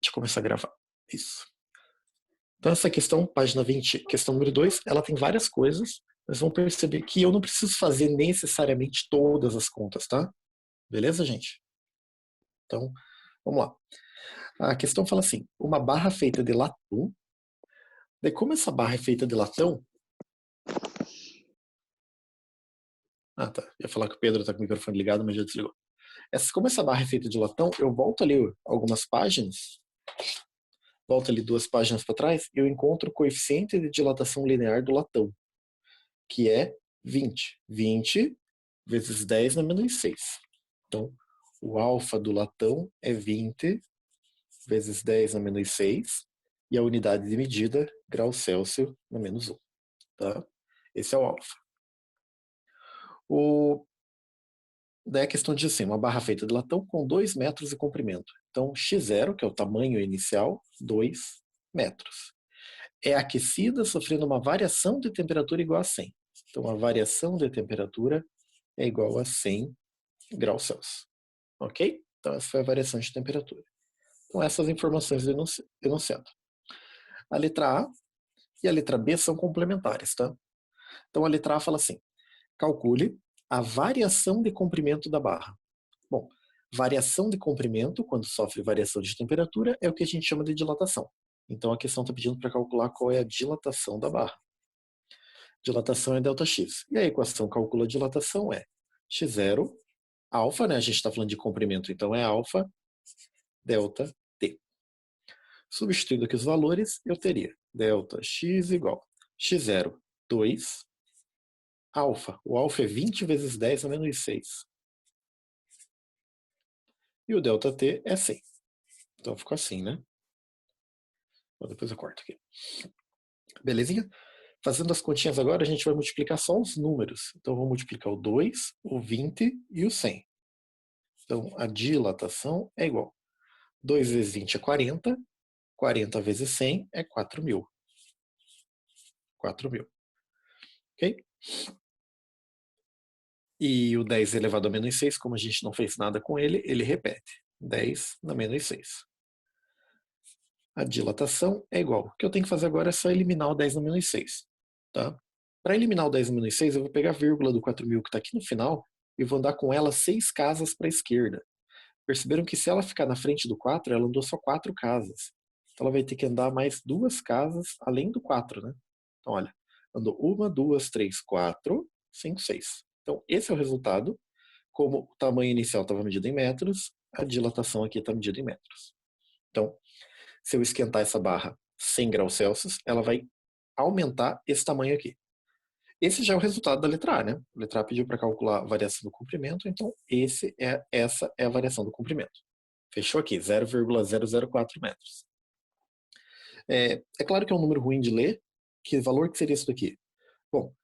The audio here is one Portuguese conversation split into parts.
Deixa eu começar a gravar. Isso. Então essa questão, página 20, questão número 2, ela tem várias coisas, mas vão perceber que eu não preciso fazer necessariamente todas as contas, tá? Beleza, gente? Então, vamos lá. A questão fala assim, uma barra feita de latão. Daí como essa barra é feita de latão... Ah, tá. Ia falar que o Pedro tá com o microfone ligado, mas já desligou. Como essa barra é feita de latão, eu volto ali algumas páginas, volto ali 2 páginas para trás, e eu encontro o coeficiente de dilatação linear do latão, que é 20. 20 vezes 10 na menos 6. Então, o alfa do latão é 20 vezes 10 na menos 6, e a unidade de medida, graus Celsius na menos 1. Tá? Esse é o alfa. Daí a questão diz assim, uma barra feita de latão com 2 metros de comprimento. Então, x0, que é o tamanho inicial, 2 metros. É aquecida sofrendo uma variação de temperatura igual a 100. Então, a variação de temperatura é igual a 100 graus Celsius. Ok? Então, essa foi a variação de temperatura. Então, essas informações do enunciado. A letra A e a letra B são complementares, tá? Então, a letra A fala assim, calcule a variação de comprimento da barra. Bom, variação de comprimento, quando sofre variação de temperatura, é o que a gente chama de dilatação. Então, a questão está pedindo para calcular qual é a dilatação da barra. Dilatação é ΔX. E a equação calcula a dilatação é x0, alfa, né? A gente está falando de comprimento, então é alfa, delta T. Substituindo aqui os valores, eu teria ΔX igual x0, 2, alfa. O alfa é 20 vezes 10 a menos 6. E o ΔT é 100. Então ficou assim, né? Depois eu corto aqui. Belezinha? Fazendo as continhas agora, a gente vai multiplicar só os números. Então, vou multiplicar o 2, o 20 e o 100. Então, a dilatação é igual. 2 vezes 20 é 40. 40 vezes 100 é 4.000. 4.000. Ok? E o 10 elevado a menos 6, como a gente não fez nada com ele, ele repete. 10 na menos 6. A dilatação é igual. O que eu tenho que fazer agora é só eliminar o 10 na menos 6. Tá? Para eliminar o 10 na menos 6, eu vou pegar a vírgula do 4.000 que está aqui no final e vou andar com ela 6 casas para a esquerda. Perceberam que se ela ficar na frente do 4, ela andou só 4 casas. Então ela vai ter que andar mais 2 casas além do 4, né? Então, olha, andou 1, 2, 3, 4, 5, 6. Então, esse é o resultado. Como o tamanho inicial estava medido em metros, a dilatação aqui está medida em metros. Então, se eu esquentar essa barra 100 graus Celsius, ela vai aumentar esse tamanho aqui. Esse já é o resultado da letra A, né? A letra A pediu para calcular a variação do comprimento, então essa é a variação do comprimento. Fechou aqui, 0,004 metros. É claro que é um número ruim de ler. Que valor que seria isso daqui? Bom,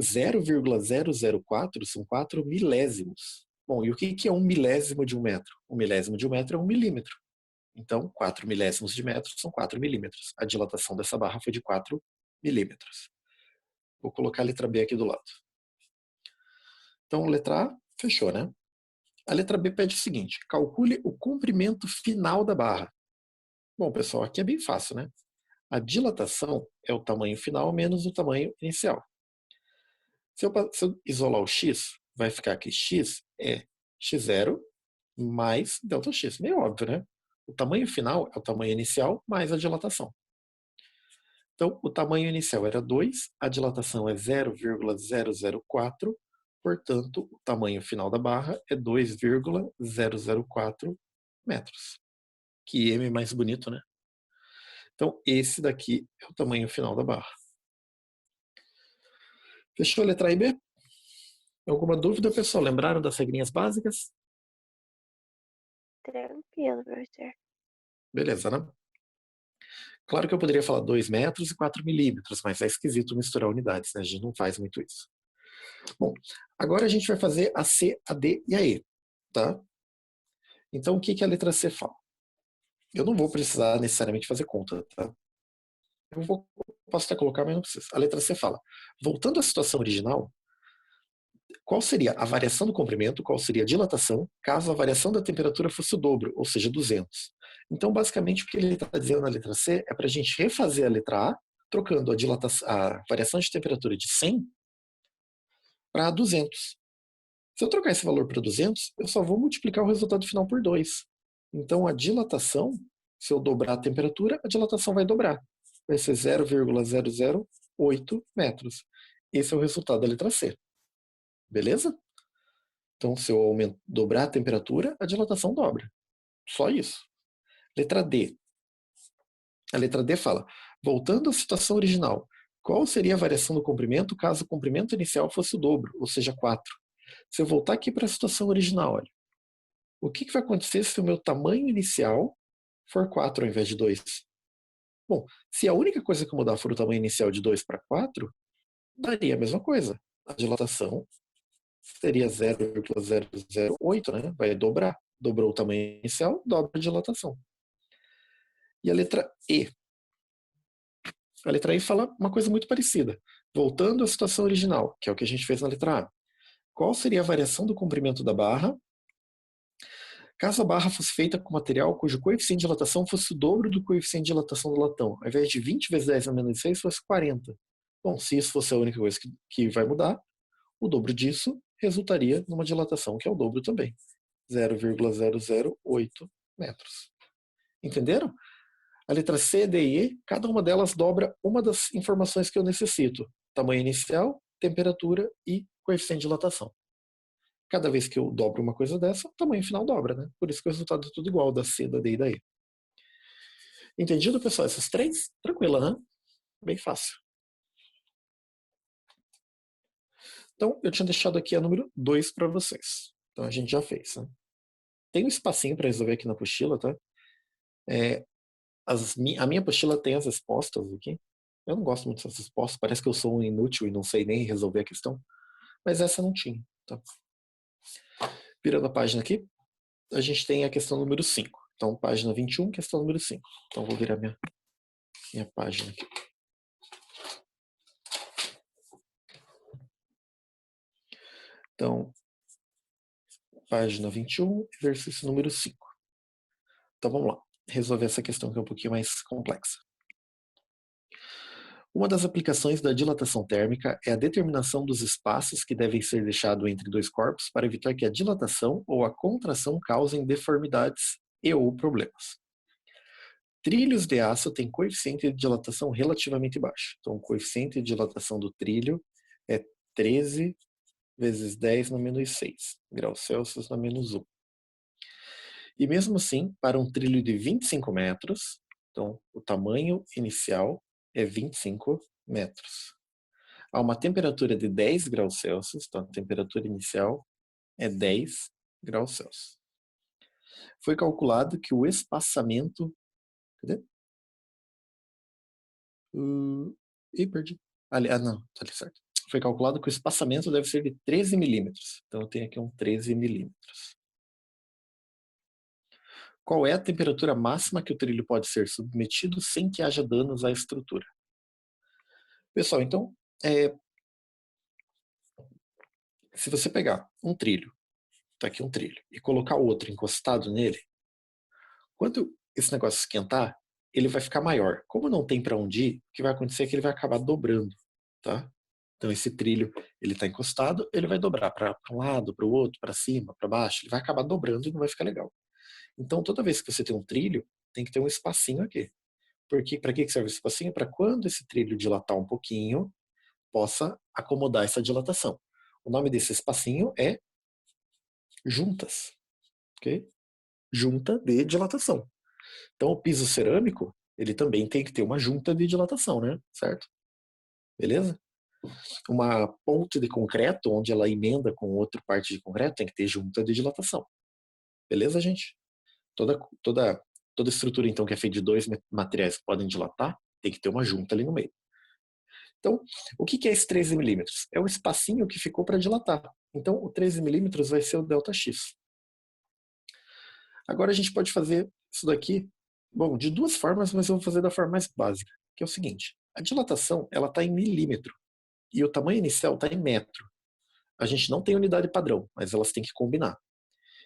0,004 são 4 milésimos. Bom, e o que é 1 milésimo de 1 metro? 1 milésimo de 1 metro é 1 milímetro. Então, 4 milésimos de metro são 4 milímetros. A dilatação dessa barra foi de 4 milímetros. Vou colocar a letra B aqui do lado. Então, a letra A, fechou, né? A letra B pede o seguinte, calcule o comprimento final da barra. Bom, pessoal, aqui é bem fácil, né? A dilatação é o tamanho final menos o tamanho inicial. Se eu isolar o x, vai ficar que x é x0 mais ΔX. Meio óbvio, né? O tamanho final é o tamanho inicial mais a dilatação. Então, o tamanho inicial era 2, a dilatação é 0,004, portanto, o tamanho final da barra é 2,004 metros. Que M mais bonito, né? Então, esse daqui é o tamanho final da barra. Fechou a letra A e B? Alguma dúvida, pessoal? Lembraram das regrinhas básicas? Tranquilo, professor. Beleza, né? Claro que eu poderia falar 2 metros e 4 milímetros, mas é esquisito misturar unidades, né? A gente não faz muito isso. Bom, agora a gente vai fazer a C, a D e a E, tá? Então, o que a letra C fala? Eu não vou precisar necessariamente fazer conta, tá? Posso até colocar, mas não preciso. A letra C fala, voltando à situação original, qual seria a variação do comprimento, qual seria a dilatação, caso a variação da temperatura fosse o dobro, ou seja, 200? Então, basicamente, o que ele está dizendo na letra C é para a gente refazer a letra A, trocando a variação de temperatura de 100 para 200. Se eu trocar esse valor para 200, eu só vou multiplicar o resultado final por 2. Então, a dilatação, se eu dobrar a temperatura, a dilatação vai dobrar. Vai ser 0,008 metros. Esse é o resultado da letra C. Beleza? Então, se eu dobrar a temperatura, a dilatação dobra. Só isso. Letra D. A letra D fala, voltando à situação original, qual seria a variação do comprimento caso o comprimento inicial fosse o dobro, ou seja, 4? Se eu voltar aqui para a situação original, olha, o que vai acontecer se o meu tamanho inicial for 4 ao invés de 2? Bom, se a única coisa que mudar for o tamanho inicial de 2 para 4, daria a mesma coisa. A dilatação seria 0,008, né? Vai dobrar. Dobrou o tamanho inicial, dobra a dilatação. E a letra E. A letra E fala uma coisa muito parecida. Voltando à situação original, que é o que a gente fez na letra A. Qual seria a variação do comprimento da barra caso a barra fosse feita com material cujo coeficiente de dilatação fosse o dobro do coeficiente de dilatação do latão? Ao invés de 20 vezes 10 a menos 6, fosse 40. Bom, se isso fosse a única coisa que vai mudar, o dobro disso resultaria numa dilatação que é o dobro também. 0,008 metros. Entenderam? A letra C, D e E, cada uma delas dobra uma das informações que eu necessito. Tamanho inicial, temperatura e coeficiente de dilatação. Cada vez que eu dobro uma coisa dessa, o tamanho final dobra, né? Por isso que o resultado é tudo igual, da C, da D e da E. Entendido, pessoal? Essas três? Tranquila, né? Bem fácil. Então, eu tinha deixado aqui a número 2 para vocês. Então, a gente já fez, né? Tem um espacinho para resolver aqui na apostila, tá? A minha apostila tem as respostas aqui. Eu não gosto muito dessas respostas, parece que eu sou um inútil e não sei nem resolver a questão. Mas essa não tinha, tá? Virando a página aqui, a gente tem a questão número 5. Então, página 21, questão número 5. Então, vou virar minha página aqui. Então, página 21, exercício número 5. Então, vamos lá. Resolver essa questão que é um pouquinho mais complexa. Uma das aplicações da dilatação térmica é a determinação dos espaços que devem ser deixados entre dois corpos para evitar que a dilatação ou a contração causem deformidades e ou problemas. Trilhos de aço têm coeficiente de dilatação relativamente baixo. Então, o coeficiente de dilatação do trilho é 13 vezes 10 na menos 6 graus Celsius na menos 1. E mesmo assim, para um trilho de 25 metros, então o tamanho inicial é 25 metros. A uma temperatura de 10 graus Celsius, então a temperatura inicial é 10 graus Celsius. Foi calculado que o espaçamento... Cadê? Perdi. Não, tá ali certo. Foi calculado que o espaçamento deve ser de 13 milímetros. Então eu tenho aqui um 13 milímetros. Qual é a temperatura máxima que o trilho pode ser submetido sem que haja danos à estrutura? Pessoal, então, se você pegar um trilho, tá aqui um trilho, e colocar outro encostado nele, quando esse negócio esquentar, ele vai ficar maior. Como não tem para onde ir, o que vai acontecer é que ele vai acabar dobrando, tá? Então esse trilho, ele está encostado, ele vai dobrar para um lado, para o outro, para cima, para baixo, ele vai acabar dobrando e não vai ficar legal. Então toda vez que você tem um trilho, tem que ter um espacinho aqui. Porque para que serve esse espacinho? Para quando esse trilho dilatar um pouquinho, possa acomodar essa dilatação. O nome desse espacinho é juntas, ok? Junta de dilatação. Então o piso cerâmico, ele também tem que ter uma junta de dilatação, né? Certo? Beleza? Uma ponte de concreto, onde ela emenda com outra parte de concreto, tem que ter junta de dilatação. Beleza, gente? Toda estrutura, então, que é feita de dois materiais que podem dilatar, tem que ter uma junta ali no meio. Então, o que é esse 13 milímetros? É o espacinho que ficou para dilatar. Então, o 13 milímetros vai ser o ΔX. Agora a gente pode fazer isso daqui, bom, de duas formas, mas eu vou fazer da forma mais básica, que é o seguinte. A dilatação, ela está em milímetro. E o tamanho inicial está em metro. A gente não tem unidade padrão, mas elas têm que combinar.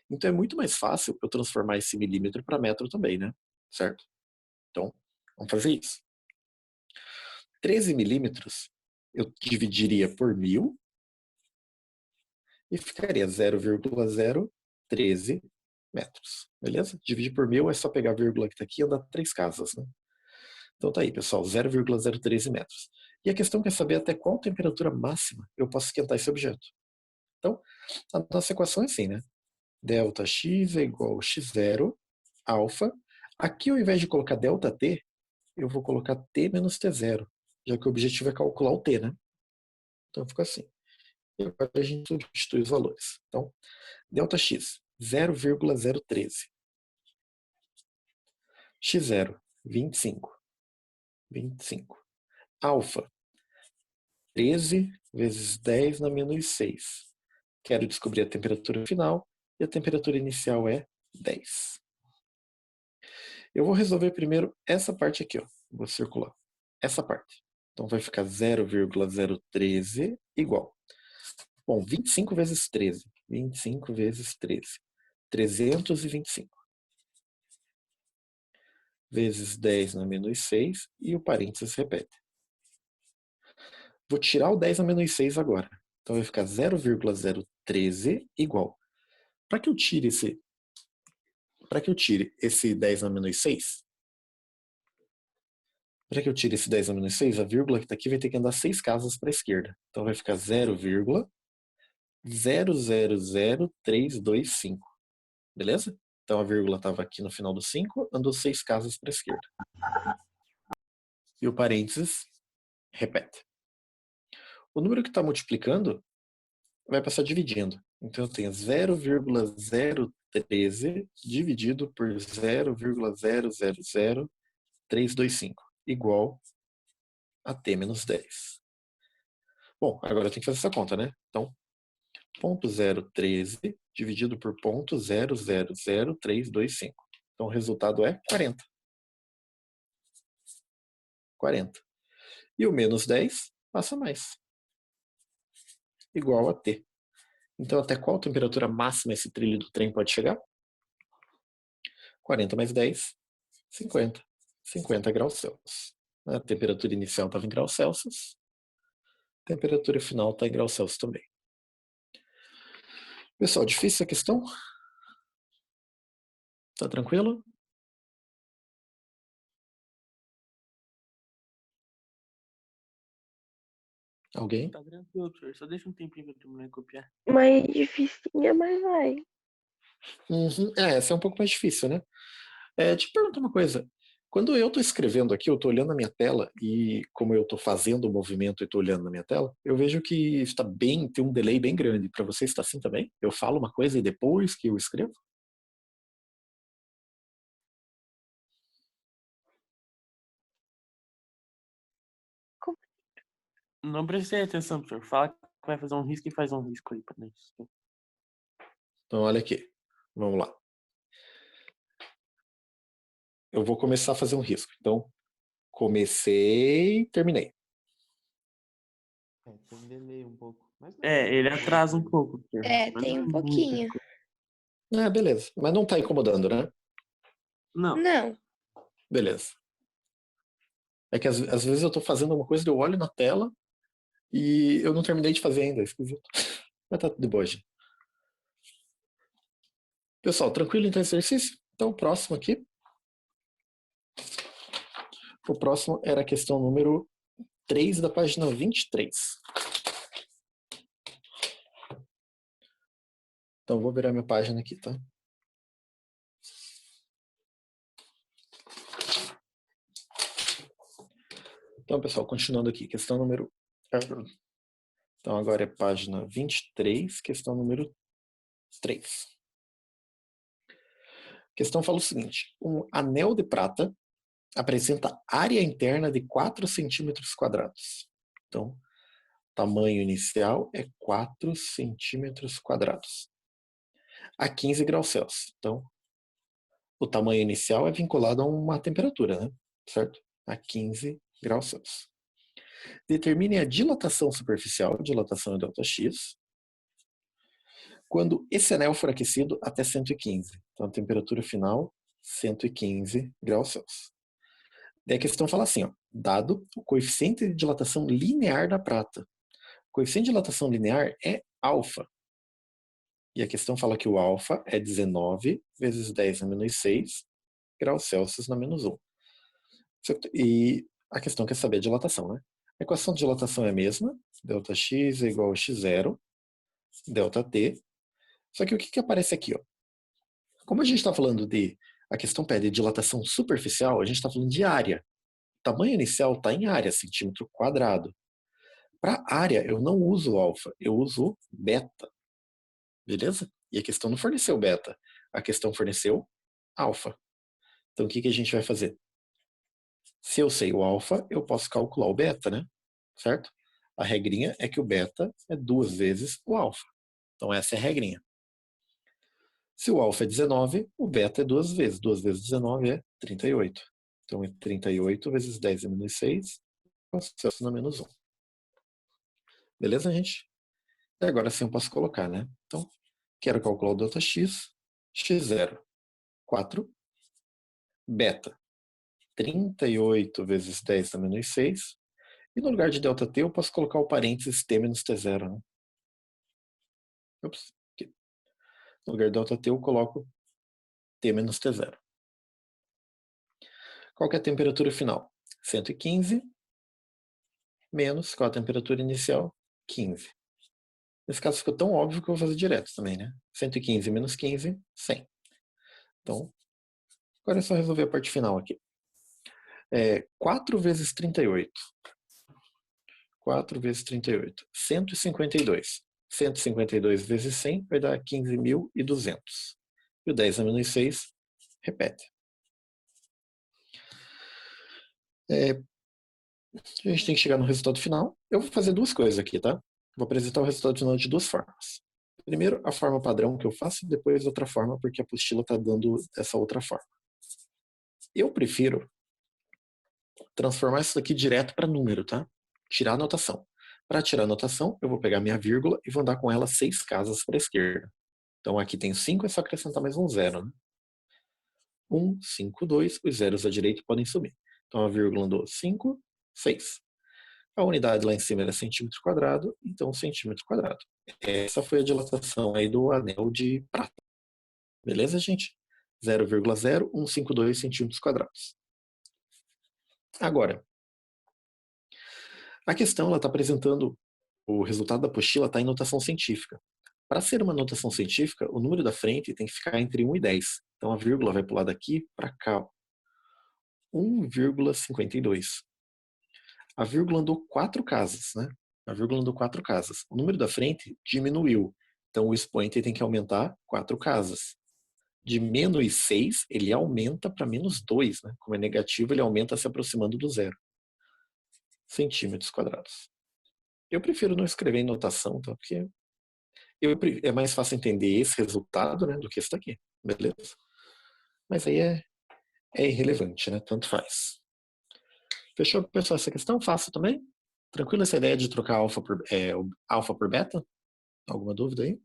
Então é muito mais fácil eu transformar esse milímetro para metro também, né? Certo? Então, vamos fazer isso. 13 milímetros eu dividiria por 1000 e ficaria 0,013 metros. Beleza? Dividir por 1000 é só pegar a vírgula que está aqui e andar 3 casas, né? Então tá aí, pessoal, 0,013 metros. E a questão quer saber até qual temperatura máxima eu posso esquentar esse objeto. Então, a nossa equação é assim, né? Delta X é igual a x0, alfa. Aqui, ao invés de colocar delta T, eu vou colocar T menos T0, já que o objetivo é calcular o T, né? Então fica assim. E agora a gente substitui os valores. Então, delta X, 0,013. X0, 25. 25. Alfa, 13 vezes 10 na menos 6. Quero descobrir a temperatura final e a temperatura inicial é 10. Eu vou resolver primeiro essa parte aqui, ó. Vou circular essa parte. Então vai ficar 0,013 igual. Bom, 25 vezes 13. 25 vezes 13. 325. Vezes 10 na menos 6 e o parênteses repete. Vou tirar o 10 na menos 6 agora. Então vai ficar 0,013 igual. Para que eu tire esse 10 na menos 6, para que eu tire esse 10 na menos 6, a vírgula que está aqui vai ter que andar 6 casas para a esquerda. Então vai ficar 0,000325. Beleza? Então a vírgula estava aqui no final do 5, andou 6 casas para a esquerda. E o parênteses repete. O número que está multiplicando vai passar dividindo. Então eu tenho 0,013 dividido por 0,000325 igual a t menos 10. Bom, agora eu tenho que fazer essa conta, né? Então, 0,013 dividido por 0,000325. Então o resultado é 40. 40. E o menos 10 passa mais. Igual a t. Então até qual temperatura máxima esse trilho do trem pode chegar? 40 mais 10, 50. 50 graus Celsius. A temperatura inicial estava em graus Celsius. A temperatura final está em graus Celsius também. Pessoal, difícil a questão? Tá tranquilo? Alguém? Tá tranquilo, professor. Só deixa um tempinho pra eu terminar de copiar. Mais dificinha, mas vai. Uhum. Essa é um pouco mais difícil, né? Te pergunto uma coisa. Quando eu estou escrevendo aqui, eu estou olhando na minha tela e como eu estou fazendo o movimento e estou olhando na minha tela, eu vejo que está bem, tem um delay bem grande. Para você está assim também? Eu falo uma coisa e depois que eu escrevo? Não prestei atenção, professor. Fala que vai fazer um risco e faz um risco aí pra nós. Então, olha aqui. Vamos lá. Eu vou começar a fazer um risco. Então, comecei, terminei. Tem um delay um pouco. Mas Ele atrasa um pouco, professor. Mas Tem não um é muita pouquinho. coisa. Beleza. Mas não está incomodando, né? Não. Não. Beleza. É que às vezes eu estou fazendo uma coisa, eu olho na tela e eu não terminei de fazer ainda. É esquisito. Mas tá tudo de boa, gente. Pessoal, tranquilo então esse exercício? Então, o próximo aqui. O próximo era a questão número 3 da página 23. Então, vou virar minha página aqui, tá? Então, pessoal, continuando aqui, questão número... Então, agora é página 23, questão número 3. A questão fala o seguinte: um anel de prata apresenta área interna de 4 centímetros quadrados. Então, tamanho inicial é 4 centímetros quadrados. A 15 graus Celsius. Então, o tamanho inicial é vinculado a uma temperatura, né? Certo? A 15 graus Celsius. Determine a dilatação superficial, dilatação é ΔX, quando esse anel for aquecido até 115. Então, a temperatura final, 115 graus Celsius. Daí a questão fala assim, ó, dado o coeficiente de dilatação linear da prata. O coeficiente de dilatação linear é alfa. E a questão fala que o alfa é 19 vezes 10 na menos 6 graus Celsius na menos 1. E a questão quer saber a dilatação, né? A equação de dilatação é a mesma, ΔX é igual a x0, ΔT. Só que o que aparece aqui, ó? Como a gente está falando de, a questão pede dilatação superficial, a gente está falando de área. O tamanho inicial está em área, centímetro quadrado. Para área, eu não uso alfa, eu uso beta. Beleza? E a questão não forneceu beta, a questão forneceu alfa. Então, o que a gente vai fazer? Se eu sei o alfa, eu posso calcular o beta, né? Certo? A regrinha é que o beta é 2 vezes o alfa. Então, essa é a regrinha. Se o alfa é 19, o beta é 2 vezes. 2 vezes 19 é 38. Então, é 38 vezes 10 a menos 6, Celsius na menos 1. Beleza, gente? E agora sim eu posso colocar, né? Então, quero calcular o ΔX, x0, 4, beta, 38 vezes 10 a menos 6, e no lugar de ΔT eu posso colocar o parênteses T menos T0, né? Ups, aqui. No lugar de ΔT eu coloco T menos T0. Qual que é a temperatura final? 115 menos, qual a temperatura inicial? 15. Nesse caso ficou tão óbvio que eu vou fazer direto também, né? 115 menos 15, 100. Então, agora é só resolver a parte final aqui. 4 vezes 38. 4 vezes 38. 152. 152 vezes 100 vai dar 15.200. E o 10 a menos 6 repete. A gente tem que chegar no resultado final. Eu vou fazer duas coisas aqui, tá? Vou apresentar o resultado final de duas formas. Primeiro, a forma padrão que eu faço, depois outra forma, porque a apostila está dando essa outra forma. Eu prefiro transformar isso daqui direto para número, tá? Tirar a notação. Para tirar a notação, eu vou pegar minha vírgula e vou andar com ela 6 casas para a esquerda. Então aqui tem 5, é só acrescentar mais um zero, né? 1, 5, 2, os zeros à direita podem subir. Então a vírgula andou 5, 6. A unidade lá em cima era centímetro quadrado, então centímetro quadrado. Essa foi a dilatação aí do anel de prata. Beleza, gente? 0,0152 centímetros quadrados. Agora, a questão está apresentando o resultado da apostila está em notação científica. Para ser uma notação científica, o número da frente tem que ficar entre 1 e 10. Então a vírgula vai pular daqui para cá. 1,52. A vírgula andou 4 casas, né? A vírgula andou 4 casas. O número da frente diminuiu. Então o expoente tem que aumentar 4 casas. De menos 6, ele aumenta para menos 2, né? Como é negativo, ele aumenta se aproximando do zero. Centímetros quadrados. Eu prefiro não escrever em notação, tá? Porque é mais fácil entender esse resultado, né, do que esse daqui. Beleza? Mas aí é irrelevante, né? Tanto faz. Fechou, pessoal, essa questão? Fácil também? Tranquilo essa ideia de trocar alfa por beta? Alguma dúvida aí?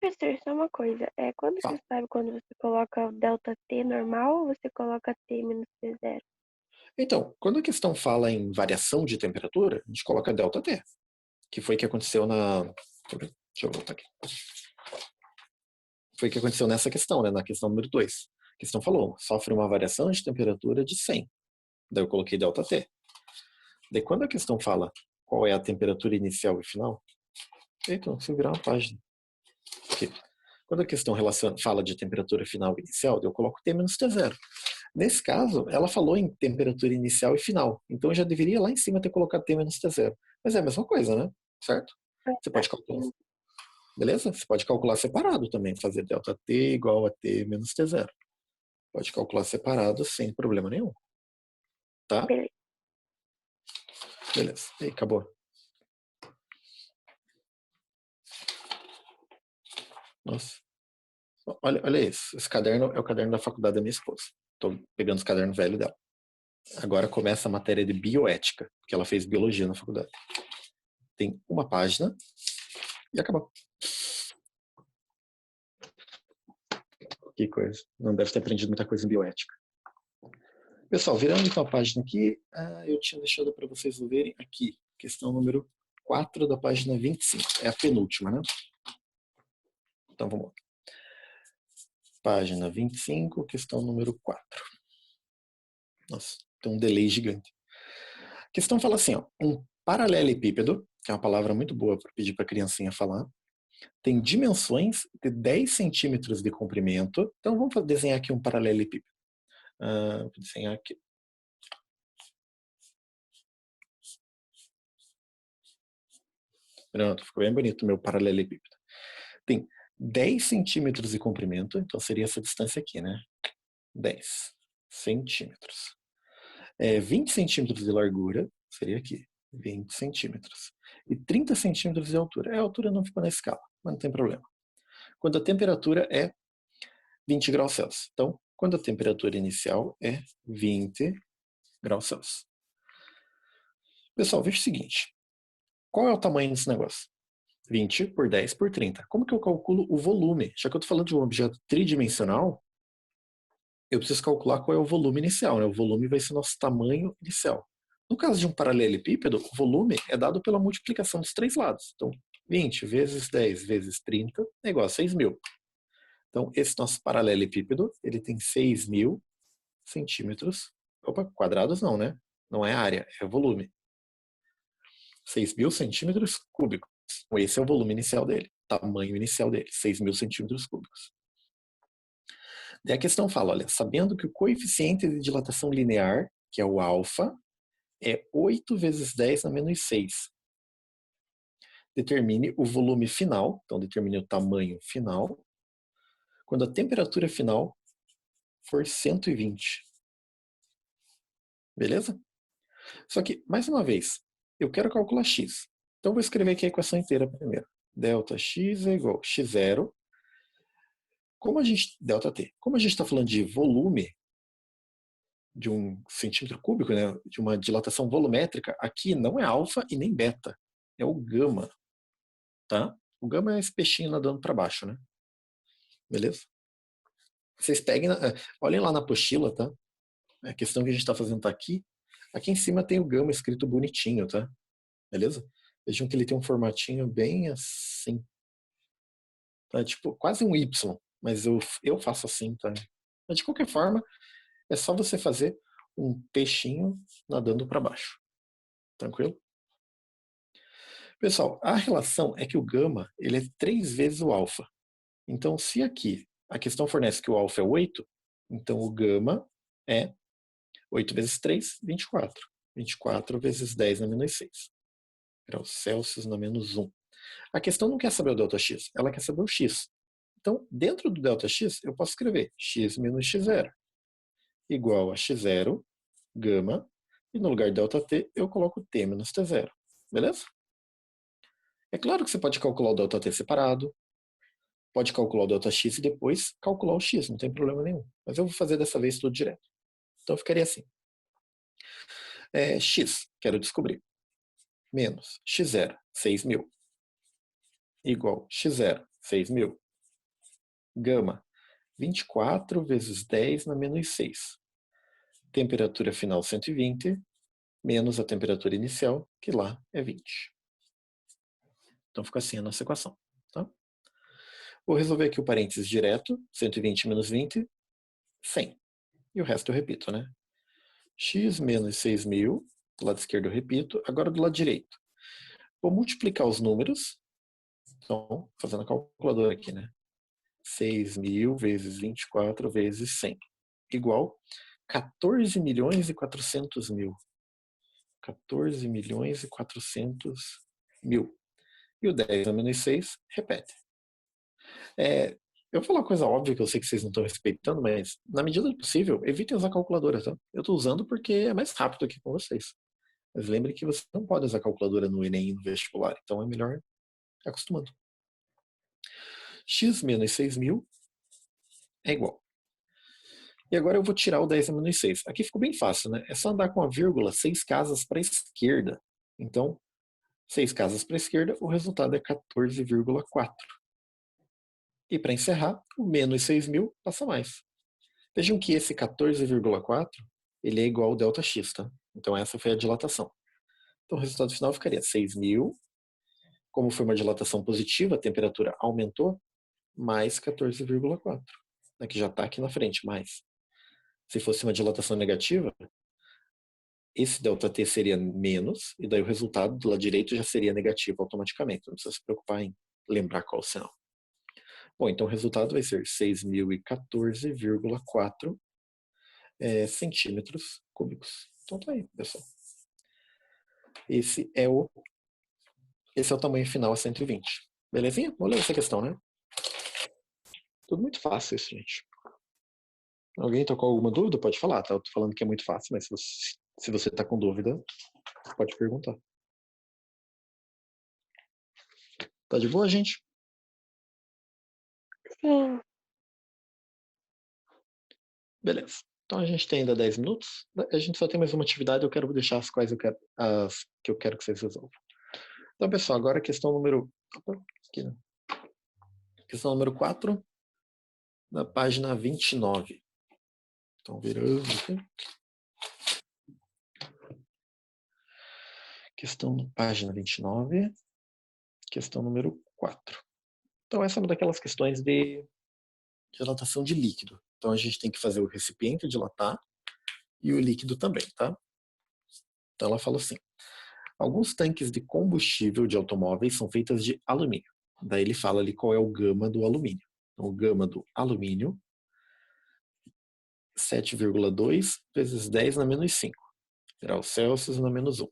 Professor, só uma coisa. Quando Fala. você sabe quando você coloca o ΔT normal ou você coloca T menos T0? Então, quando a questão fala em variação de temperatura, a gente coloca ΔT, que foi o que aconteceu na... Deixa eu voltar aqui. Foi o que aconteceu nessa questão, né? Na questão número 2. A questão falou, sofre uma variação de temperatura de 100. Daí eu coloquei ΔT. Daí quando a questão fala qual é a temperatura inicial e final, eita, se virar uma página. Aqui. Quando a questão fala de temperatura final e inicial, eu coloco T menos T0. Nesse caso, ela falou em temperatura inicial e final. Então eu já deveria lá em cima ter colocado T menos T0. Mas é a mesma coisa, né? Certo? Você pode calcular. Beleza? Você pode calcular separado também. Fazer ΔT igual a T menos T0. Pode calcular separado sem problema nenhum. Tá? Beleza. Beleza. E aí, acabou. Nossa. Olha isso. Esse caderno é o caderno da faculdade da minha esposa. Estou pegando os cadernos velhos dela. Agora começa a matéria de bioética, porque ela fez biologia na faculdade. Tem uma página e acabou. Que coisa. Não deve ter aprendido muita coisa em bioética. Pessoal, virando então a página aqui, eu tinha deixado para vocês verem aqui, questão número 4 da página 25. É a penúltima, né? Então vamos lá. Página 25, questão número 4. Nossa, tem um delay gigante. A questão fala assim, ó, um paralelepípedo, que é uma palavra muito boa para pedir para a criancinha falar, tem dimensões de 10 centímetros de comprimento. Então vamos desenhar aqui um paralelepípedo. Vou desenhar aqui. Pronto, ficou bem bonito o meu paralelepípedo. Tem 10 centímetros de comprimento, então seria essa distância aqui, né? 10 centímetros. 20 centímetros de largura, seria aqui, 20 centímetros. E 30 centímetros de altura. A altura não ficou na escala, mas não tem problema. Quando a temperatura é 20 graus Celsius. Então, quando a temperatura inicial é 20 graus Celsius. Pessoal, veja o seguinte. Qual é o tamanho desse negócio? 20 por 10 por 30. Como que eu calculo o volume? Já que eu estou falando de um objeto tridimensional, eu preciso calcular qual é o volume inicial, né? O volume vai ser nosso tamanho inicial. No caso de um paralelepípedo, o volume é dado pela multiplicação dos três lados. Então, 20 vezes 10 vezes 30 é igual a 6.000. Então, esse nosso paralelepípedo, ele tem 6.000 centímetros. Opa, quadrados não, né? Não é área, é volume. 6.000 centímetros cúbicos. Esse é o volume inicial dele, tamanho inicial dele, 6.000 centímetros cúbicos. Daí a questão fala, olha, sabendo que o coeficiente de dilatação linear, que é o alfa, é 8 vezes 10 na menos 6. Determine o volume final, então determine o tamanho final, quando a temperatura final for 120. Beleza? Só que, mais uma vez, eu quero calcular x. Então vou escrever aqui a equação inteira primeiro. Delta x é igual a x0. Delta t. Como a gente está falando de volume, de um centímetro cúbico, né, de uma dilatação volumétrica, aqui não é alfa e nem beta, é o gama. Tá? O gama é esse peixinho nadando para baixo, né? Beleza? Vocês peguem, olhem lá na apostila, tá? A questão que a gente está fazendo tá aqui. Aqui em cima tem o gama escrito bonitinho, tá? Beleza? Vejam que ele tem um formatinho bem assim. Tá? Tipo, quase um Y, mas eu faço assim, tá? Mas de qualquer forma, é só você fazer um peixinho nadando para baixo. Tranquilo? Pessoal, a relação é que o gama ele é 3 vezes o alfa. Então, se aqui a questão fornece que o alfa é 8, então o gama é 8 vezes 3, 24. 24 vezes 10 na menos 6. Graus Celsius na menos 1. A questão não quer saber o ΔX, ela quer saber o x. Então, dentro do ΔX, eu posso escrever x menos x0 igual a x0, gama, e no lugar de ΔT, eu coloco t menos t0. Beleza? É claro que você pode calcular o ΔT separado, pode calcular o ΔX e depois calcular o x, não tem problema nenhum. Mas eu vou fazer dessa vez tudo direto. Então ficaria assim. X, quero descobrir. Menos x0, 6.000. Igual x0, 6.000. Gama, 24 vezes 10 na menos 6. Temperatura final 120, menos a temperatura inicial, que lá é 20. Então fica assim a nossa equação. Tá? Vou resolver aqui o parênteses direto, 120 menos 20, 100. E o resto eu repito, né? X menos 6.000, do lado esquerdo eu repito, agora do lado direito. Vou multiplicar os números, então, fazendo a calculadora aqui, né? 6.000 vezes 24 vezes 100, igual 14 milhões e 400 mil. 14 milhões e 400 mil. E o 10 a menos 6, repete. Eu vou falar uma coisa óbvia que eu sei que vocês não estão respeitando, mas na medida do possível, evitem usar calculadora, tá? Eu estou usando porque é mais rápido aqui com vocês. Mas lembre que você não pode usar calculadora no Enem e no vestibular, então é melhor ir acostumando. X menos 6.000 é igual. E agora eu vou tirar o 10 a menos 6. Aqui ficou bem fácil, né? É só andar com a vírgula 6 casas para a esquerda. Então, 6 casas para a esquerda, o resultado é 14,4. E para encerrar, o menos 6.000 passa mais. Vejam que esse 14,4 ele é igual ao ΔX, tá? Então essa foi a dilatação. Então o resultado final ficaria 6.000. Como foi uma dilatação positiva, a temperatura aumentou, mais 14,4. Que já está aqui na frente, mais. Se fosse uma dilatação negativa, esse ΔT seria menos, e daí o resultado do lado direito já seria negativo automaticamente. Não precisa se preocupar em lembrar qual o sinal. Bom, então o resultado vai ser 6.014,4 centímetros cúbicos. Então tá aí, pessoal. Esse é o tamanho final a 120. Belezinha? Vamos ler essa questão, né? Tudo muito fácil isso, gente. Alguém tocou alguma dúvida? Pode falar, tá? Eu tô falando que é muito fácil, mas se você tá com dúvida, pode perguntar. Tá de boa, gente? Sim. Beleza. Então a gente tem ainda 10 minutos. A gente só tem mais uma atividade, eu quero deixar as que eu quero que vocês resolvam. Então, pessoal, agora a questão número... Aqui, né? Questão número 4, na página 29. Então, virando aqui. Questão na página 29, questão número 4. Então, essa é uma daquelas questões de dilatação de líquido. Então, a gente tem que fazer o recipiente dilatar e o líquido também, tá? Então, ela fala assim: alguns tanques de combustível de automóveis são feitos de alumínio. Daí ele fala ali qual é o gama do alumínio. Então, o gama do alumínio, 7,2 vezes 10 na menos 5, graus Celsius na menos 1.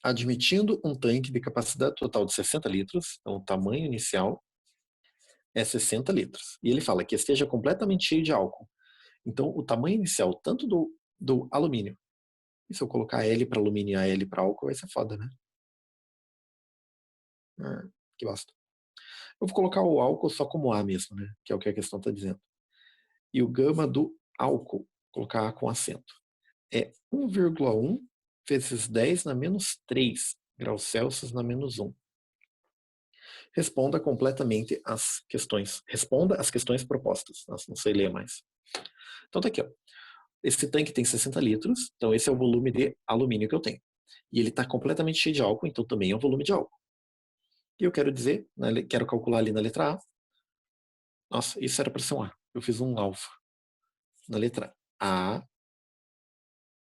Admitindo um tanque de capacidade total de 60 litros, então o tamanho inicial é 60 litros. E ele fala que esteja completamente cheio de álcool. Então, o tamanho inicial, tanto do alumínio, e se eu colocar L para alumínio e AL para álcool, vai ser foda, né? Que bosta. Eu vou colocar o álcool só como A mesmo, né? Que é o que a questão está dizendo. E o gama do álcool, colocar A com acento, é 1,1 vezes 10 na menos 3 graus Celsius na menos 1. Responda completamente as questões. Responda as questões propostas. Nossa, não sei ler mais. Então tá aqui, ó. Esse tanque tem 60 litros, então esse é o volume de alumínio que eu tenho. E ele está completamente cheio de álcool, então também é um volume de álcool. E eu quero dizer, né, quero calcular ali na letra A. Nossa, isso era para ser um A. Eu fiz um alfa. Na letra A.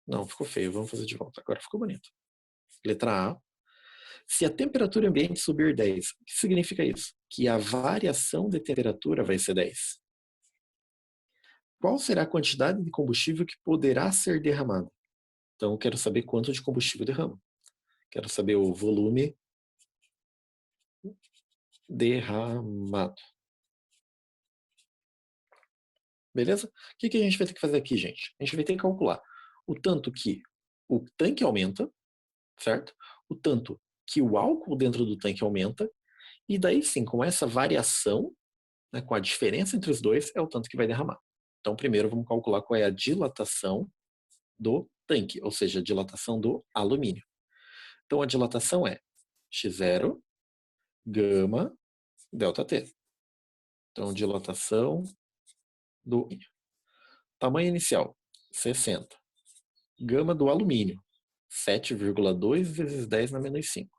Não, ficou feio. Vamos fazer de volta. Agora ficou bonito. Letra A. Se a temperatura ambiente subir 10, o que significa isso? Que a variação de temperatura vai ser 10. Qual será a quantidade de combustível que poderá ser derramada? Então, eu quero saber quanto de combustível derrama. Quero saber o volume derramado. Beleza? O que a gente vai ter que fazer aqui, gente? A gente vai ter que calcular o tanto que o tanque aumenta, certo? O tanto que o álcool dentro do tanque aumenta, e daí sim, com essa variação, né, com a diferença entre os dois, é o tanto que vai derramar. Então, primeiro vamos calcular qual é a dilatação do tanque, ou seja, a dilatação do alumínio. Então, a dilatação é X0, gama, ΔT. Então, dilatação do tamanho inicial, 60. Gama do alumínio, 7,2 vezes 10 na menos 5.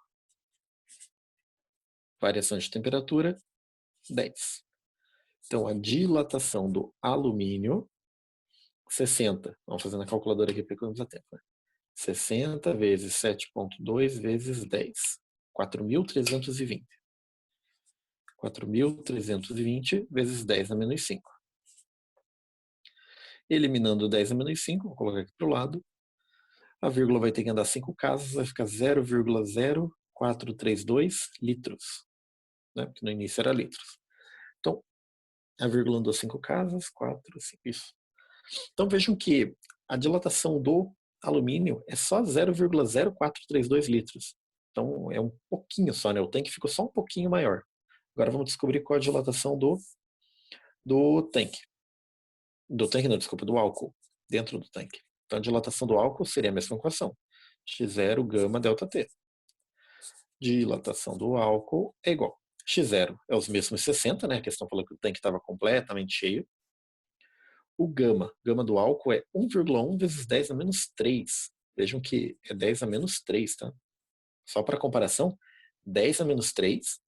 Variação de temperatura, 10. Então, a dilatação do alumínio, 60. Vamos fazer na calculadora aqui para economizar tempo. Né? 60 vezes 7,2 vezes 10. 4.320. 4.320 vezes 10 a menos 5. Eliminando 10 a menos 5, vou colocar aqui para o lado. A vírgula vai ter que andar 5 casas, vai ficar 0,0432 litros. Né? Porque no início era litros. Então, a vírgula andou 5 casas, 4, 5, isso. Então vejam que a dilatação do alumínio é só 0,0432 litros. Então é um pouquinho só, né? O tanque ficou só um pouquinho maior. Agora vamos descobrir qual é a dilatação do tanque. Do tanque não, desculpa, do álcool dentro do tanque. Então a dilatação do álcool seria a mesma equação. X0 gama ΔT. Dilatação do álcool é igual X0 é os mesmos 60, né? A questão falou que o tanque estava completamente cheio. O gama do álcool é 1,1 vezes 10 a menos 3. Vejam que é 10 a menos 3, tá? Só para comparação, 10 a menos 3,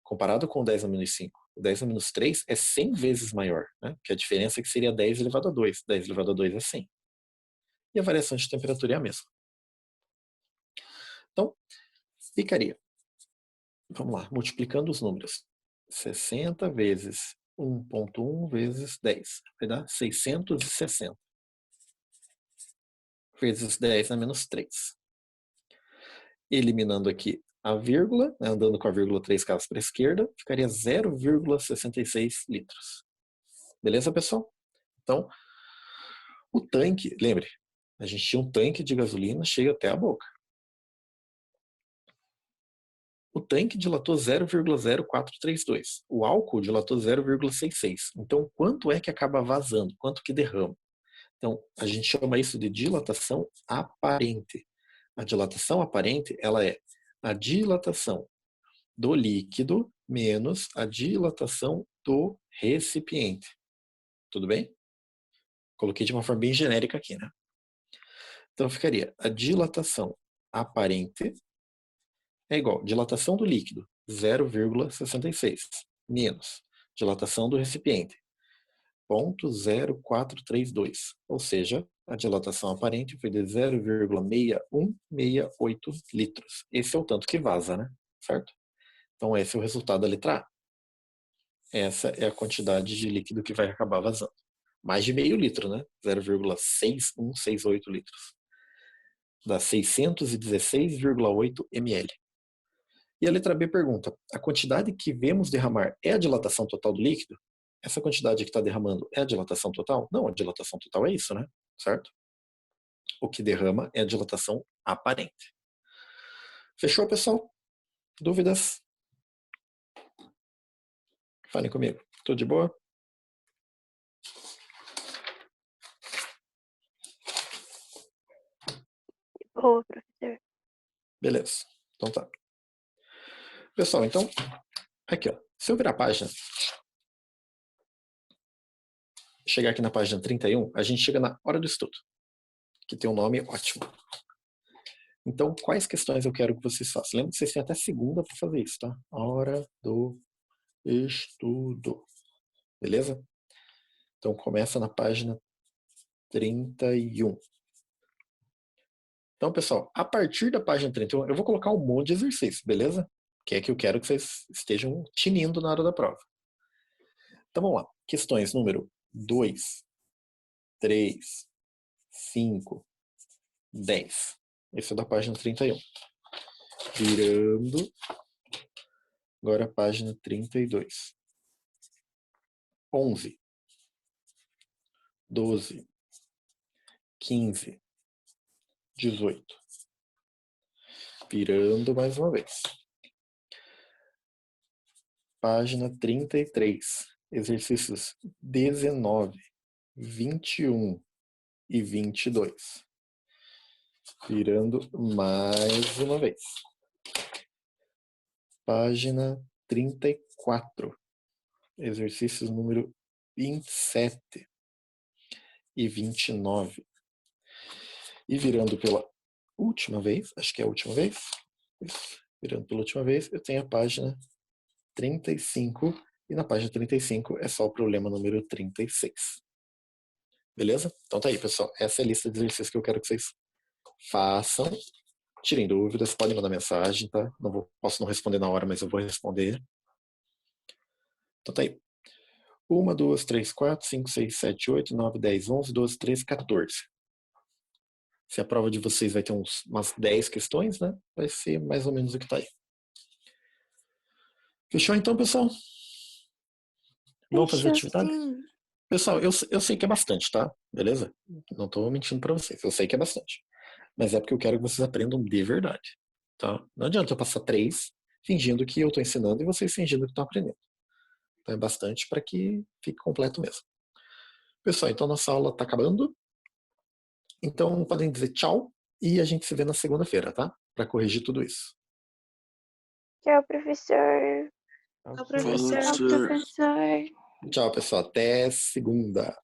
comparado com 10 a menos 5, o 10 a menos 3 é 100 vezes maior, né? Que a diferença é que seria 10 elevado a 2. 10 elevado a 2 é 100. E a variação de temperatura é a mesma. Então, ficaria, vamos lá, multiplicando os números. 60 vezes 1,1 vezes 10. Vai dar 660. Vezes 10 a menos 3. Eliminando aqui a vírgula, né, andando com a vírgula 3 casas para a esquerda, ficaria 0,66 litros. Beleza, pessoal? Então, o tanque, lembre, a gente tinha um tanque de gasolina cheio até a boca. O tanque dilatou 0,0432. O álcool dilatou 0,66. Então, quanto é que acaba vazando? Quanto que derrama? Então, a gente chama isso de dilatação aparente. A dilatação aparente, ela é a dilatação do líquido menos a dilatação do recipiente. Tudo bem? Coloquei de uma forma bem genérica aqui, né? Então, ficaria a dilatação aparente é igual a dilatação do líquido, 0,66, menos dilatação do recipiente, 0,0432. Ou seja, a dilatação aparente foi de 0,6168 litros. Esse é o tanto que vaza, né? Certo? Então, esse é o resultado da letra A. Essa é a quantidade de líquido que vai acabar vazando. Mais de meio litro, né? 0,6168 litros. Dá 616,8 ml. E a letra B pergunta, a quantidade que vemos derramar é a dilatação total do líquido? Essa quantidade que está derramando é a dilatação total? Não, a dilatação total é isso, né? Certo? O que derrama é a dilatação aparente. Fechou, pessoal? Dúvidas? Falem comigo. Tudo de boa? Boa, professor. Beleza. Então tá. Pessoal, então, aqui ó. Se eu virar a página, chegar aqui na página 31, a gente chega na hora do estudo, que tem um nome ótimo. Então, quais questões eu quero que vocês façam? Lembra que vocês têm até segunda para fazer isso, tá? Hora do estudo. Beleza? Então, começa na página 31. Então, pessoal, a partir da página 31, eu vou colocar um monte de exercício, beleza? Que é que eu quero que vocês estejam tinindo na hora da prova. Então, vamos lá. Questões número 2, 3, 5, 10. Esse é da página 31. Virando. Agora a página 32. 11, 12, 15, 18. Virando mais uma vez. Página 33. Exercícios 19, 21 e 22. Virando mais uma vez. Página 34. Exercícios número 27 e 29. E virando pela última vez, acho que é a última vez, virando pela última vez, eu tenho a página 35, e na página 35 é só o problema número 36. Beleza? Então tá aí, pessoal. Essa é a lista de exercícios que eu quero que vocês façam. Tirem dúvidas, podem mandar mensagem, tá? Posso não responder na hora, mas eu vou responder. Então tá aí. 1, 2, 3, 4, 5, 6, 7, 8, 9, 10, 11, 12, 13, 14. Se a prova de vocês vai ter umas 10 questões, né? Vai ser mais ou menos o que tá aí. Fechou então, pessoal? Vamos fazer atividade? Sim. Pessoal, eu sei que é bastante, tá? Beleza? Não tô mentindo pra vocês. Eu sei que é bastante. Mas é porque eu quero que vocês aprendam de verdade. Tá? Não adianta eu passar 3 fingindo que eu tô ensinando e vocês fingindo que estão aprendendo. Então é bastante para que fique completo mesmo. Pessoal, então nossa aula tá acabando. Então podem dizer tchau e a gente se vê na segunda-feira, tá? Para corrigir tudo isso. Tchau, professor. Tchau, Tchau, professor. professor. Professor. Professor. Tchau, pessoal. Até segunda.